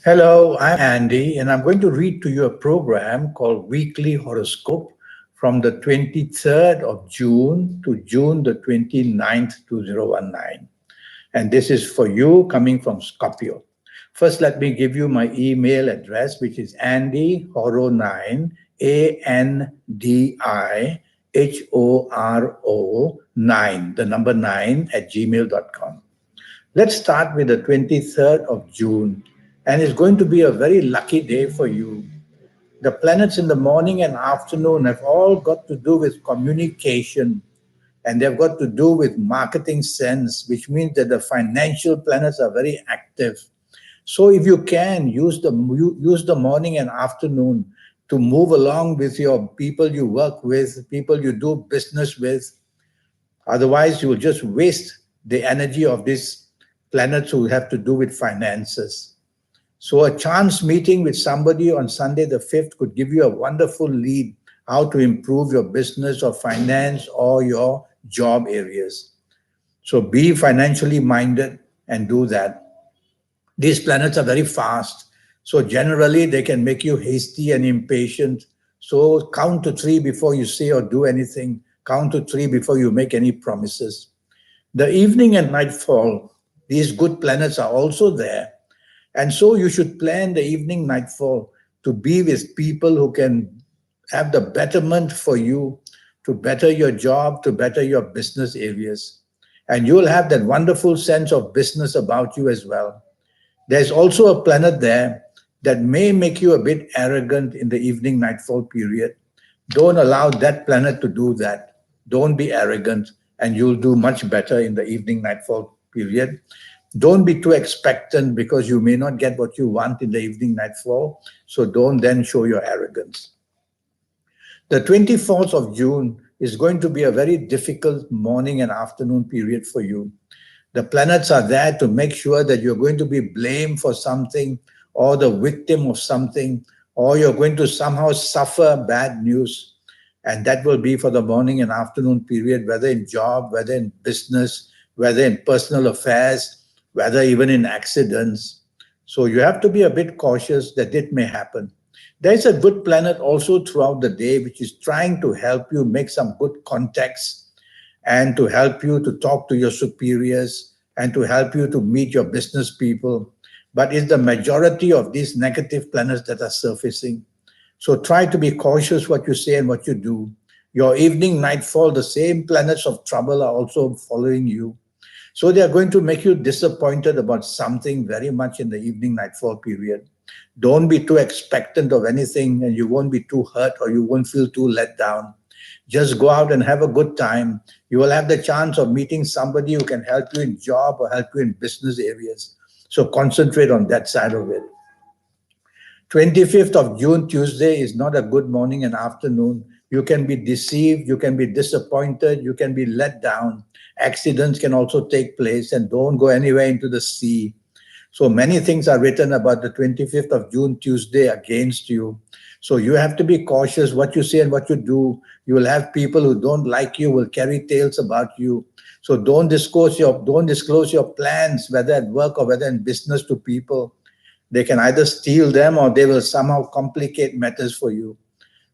Hello, I'm Andy, and I'm going to read to you a program called Weekly Horoscope from the 23rd of June to June the 29th, 2019. And this is for you coming from Scorpio. First, let me give you my email address, which is andyhoro9, ANDIHORO 9, the number 9 at gmail.com. Let's start with the 23rd of June, and it's going to be a very lucky day for you. The planets in the morning and afternoon have all got to do with communication, and they've got to do with marketing sense, which means that the financial planets are very active. So if you can use the morning and afternoon to move along with your people you work with, people you do business with. Otherwise, you will just waste the energy of these planets who have to do with finances. So a chance meeting with somebody on Sunday the 5th could give you a wonderful lead how to improve your business or finance or your job areas. So be financially minded and do that. These planets are very fast. So generally they can make you hasty and impatient. So count to three before you say or do anything. Count to three before you make any promises. The evening and nightfall, these good planets are also there. And so you should plan the evening nightfall to be with people who can have the betterment for you, to better your job, to better your business areas. And you'll have that wonderful sense of business about you as well. There's also a planet there that may make you a bit arrogant in the evening nightfall period. Don't allow that planet to do that. Don't be arrogant, and you'll do much better in the evening nightfall period. Don't be too expectant because you may not get what you want in the evening nightfall. So don't then show your arrogance. The 24th of June is going to be a very difficult morning and afternoon period for you. The planets are there to make sure that you're going to be blamed for something or the victim of something, or you're going to somehow suffer bad news. And that will be for the morning and afternoon period, whether in job, whether in business, whether in personal affairs, whether even in accidents. So you have to be a bit cautious that it may happen. There's a good planet also throughout the day, which is trying to help you make some good contacts and to help you to talk to your superiors and to help you to meet your business people. But it's the majority of these negative planets that are surfacing. So try to be cautious what you say and what you do. Your evening nightfall, the same planets of trouble are also following you. So they are going to make you disappointed about something very much in the evening nightfall period. Don't be too expectant of anything, and you won't be too hurt or you won't feel too let down. Just go out and have a good time. You will have the chance of meeting somebody who can help you in job or help you in business areas. So concentrate on that side of it. 25th of June, Tuesday, is not a good morning and afternoon. You can be deceived, you can be disappointed, you can be let down. Accidents can also take place, and don't go anywhere into the sea. So many things are written about the 25th of June, Tuesday, against you. So you have to be cautious what you say and what you do. You will have people who don't like you, will carry tales about you. So don't disclose your plans, whether at work or whether in business, to people. They can either steal them or they will somehow complicate matters for you.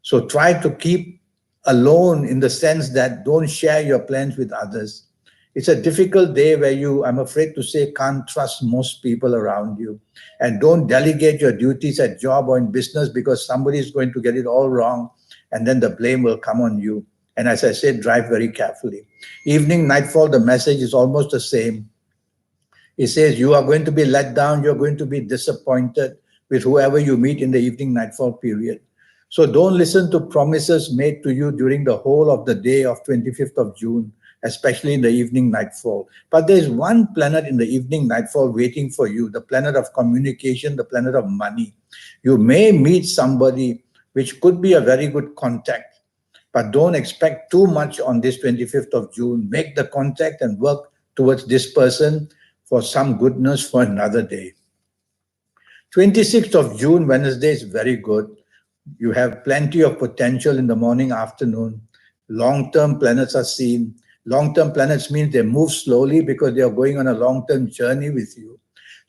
So try to keep alone in the sense that don't share your plans with others. It's a difficult day where you, I'm afraid to say, can't trust most people around you. And don't delegate your duties at job or in business because somebody is going to get it all wrong and then the blame will come on you. And as I said, drive very carefully. Evening, nightfall, the message is almost the same. It says you are going to be let down, you're going to be disappointed with whoever you meet in the evening nightfall period. So don't listen to promises made to you during the whole of the day of 25th of June, especially in the evening nightfall. But there's one planet in the evening nightfall waiting for you, the planet of communication, the planet of money. You may meet somebody which could be a very good contact, but don't expect too much on this 25th of June. Make the contact and work towards this person for some goodness for another day. 26th of June, Wednesday, is very good. You have plenty of potential in the morning, afternoon. Long-term planets are seen. Long-term planets means they move slowly because they are going on a long-term journey with you.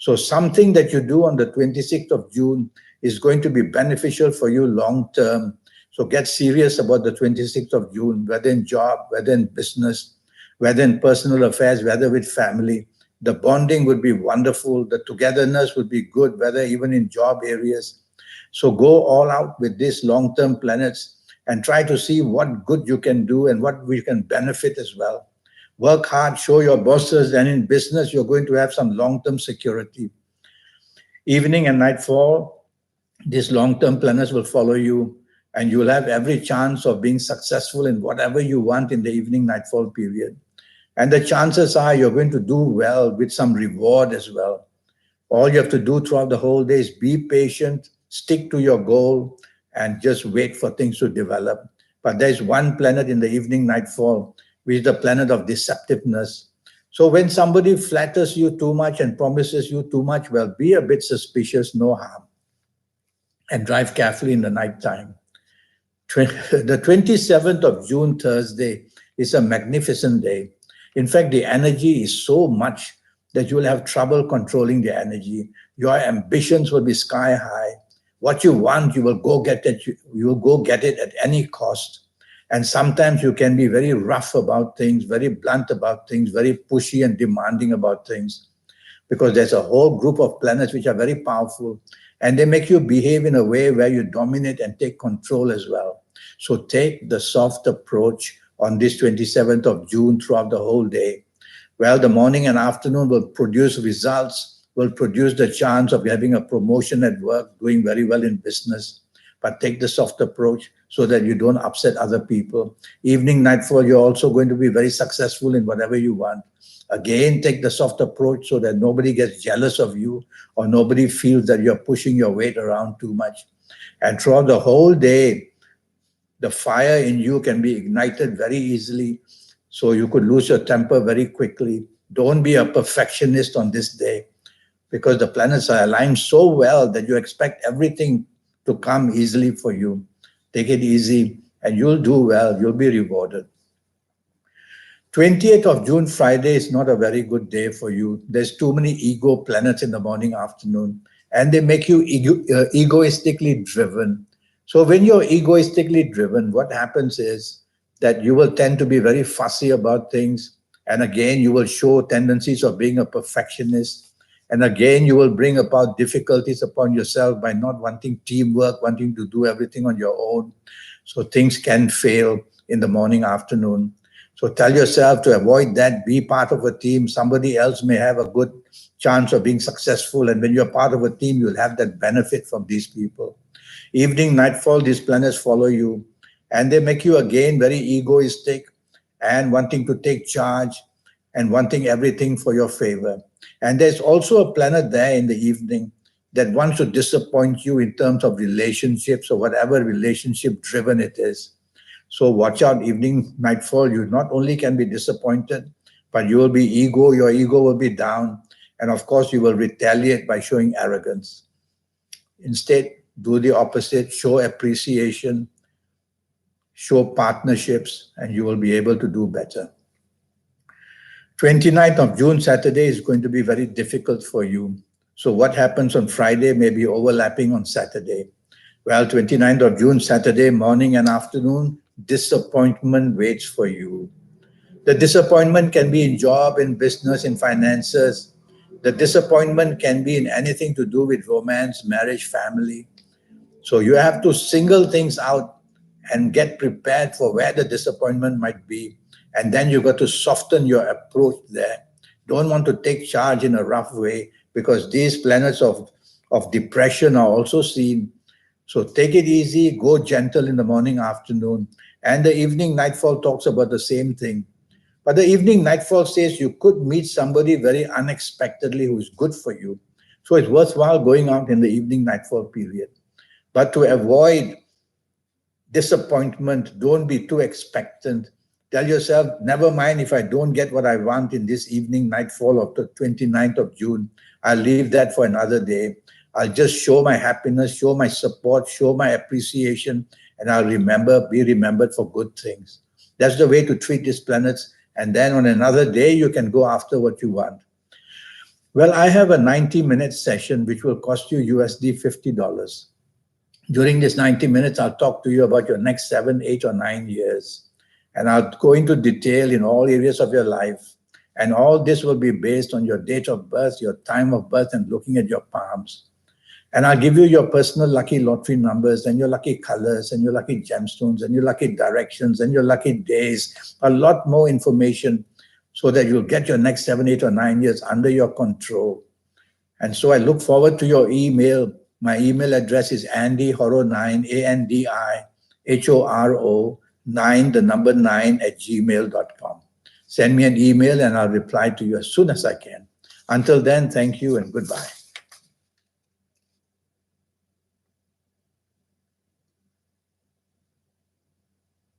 So something that you do on the 26th of June is going to be beneficial for you long term. So get serious about the 26th of June, whether in job, whether in business, whether in personal affairs, whether with family. The bonding would be wonderful. The togetherness would be good, whether even in job areas. So go all out with these long-term planets and try to see what good you can do and what we can benefit as well. Work hard, show your bosses, and in business, you're going to have some long-term security. Evening and nightfall, these long-term planners will follow you, and you'll have every chance of being successful in whatever you want in the evening nightfall period. And the chances are you're going to do well with some reward as well. All you have to do throughout the whole day is be patient, stick to your goal, and just wait for things to develop. But there's one planet in the evening nightfall, which is the planet of deceptiveness. So when somebody flatters you too much and promises you too much, well, be a bit suspicious, no harm, and drive carefully in the night time. The 27th of June, Thursday, is a magnificent day. In fact, the energy is so much that you will have trouble controlling the energy. Your ambitions will be sky high. What you want, you will go get it. You will go get it at any cost. And sometimes you can be very rough about things, very blunt about things, very pushy and demanding about things, because there's a whole group of planets which are very powerful, and they make you behave in a way where you dominate and take control as well. So take the soft approach on this 27th of June throughout the whole day. Well, the morning and afternoon will produce results, will produce the chance of having a promotion at work, doing very well in business. But take the soft approach so that you don't upset other people. Evening, nightfall, you're also going to be very successful in whatever you want. Again, take the soft approach so that nobody gets jealous of you or nobody feels that you're pushing your weight around too much. And throughout the whole day, the fire in you can be ignited very easily. So you could lose your temper very quickly. Don't be a perfectionist on this day, because the planets are aligned so well that you expect everything to come easily for you. Take it easy and you'll do well. You'll be rewarded. 20th of June, Friday, is not a very good day for you. There's too many ego planets in the morning, afternoon, and they make you egoistically driven. So when you're egoistically driven, what happens is that you will tend to be very fussy about things. And again, you will show tendencies of being a perfectionist. And again, you will bring about difficulties upon yourself by not wanting teamwork, wanting to do everything on your own. So things can fail in the morning, afternoon. So tell yourself to avoid that, be part of a team. Somebody else may have a good chance of being successful. And when you're part of a team, you'll have that benefit from these people. Evening, nightfall, these planets follow you. And they make you again very egoistic and wanting to take charge and wanting everything for your favor. And there's also a planet there in the evening that wants to disappoint you in terms of relationships or whatever relationship driven it is. So watch out, evening, nightfall. You not only can be disappointed, but you will be your ego will be down. And of course, you will retaliate by showing arrogance. Instead, do the opposite, show appreciation, show partnerships, and you will be able to do better. 29th of June, Saturday, is going to be very difficult for you. So what happens on Friday may be overlapping on Saturday. Well, 29th of June, Saturday, morning and afternoon, disappointment waits for you. The disappointment can be in job, in business, in finances. The disappointment can be in anything to do with romance, marriage, family. So you have to single things out and get prepared for where the disappointment might be. And then you got to soften your approach there. Don't want to take charge in a rough way, because these planets of depression are also seen. So take it easy, go gentle in the morning, afternoon. And the evening nightfall talks about the same thing. But the evening nightfall says you could meet somebody very unexpectedly who is good for you. So it's worthwhile going out in the evening nightfall period. But to avoid disappointment, don't be too expectant. Tell yourself, never mind if I don't get what I want in this evening nightfall of the 29th of June. I'll leave that for another day. I'll just show my happiness, show my support, show my appreciation, and I'll be remembered for good things. That's the way to treat these planets. And then on another day, you can go after what you want. Well, I have a 90-minute session which will cost you USD $50. During this 90 minutes, I'll talk to you about your next 7, 8, or 9 years. And I'll go into detail in all areas of your life. And all this will be based on your date of birth, your time of birth, and looking at your palms. And I'll give you your personal lucky lottery numbers and your lucky colors and your lucky gemstones and your lucky directions and your lucky days, a lot more information so that you'll get your next 7, 8, or 9 years under your control. And so I look forward to your email. My email address is andyhoro9, ANDIHORO9, the number 9 at gmail.com. Send me an email and I'll reply to you as soon as I can. Until then, thank you and goodbye.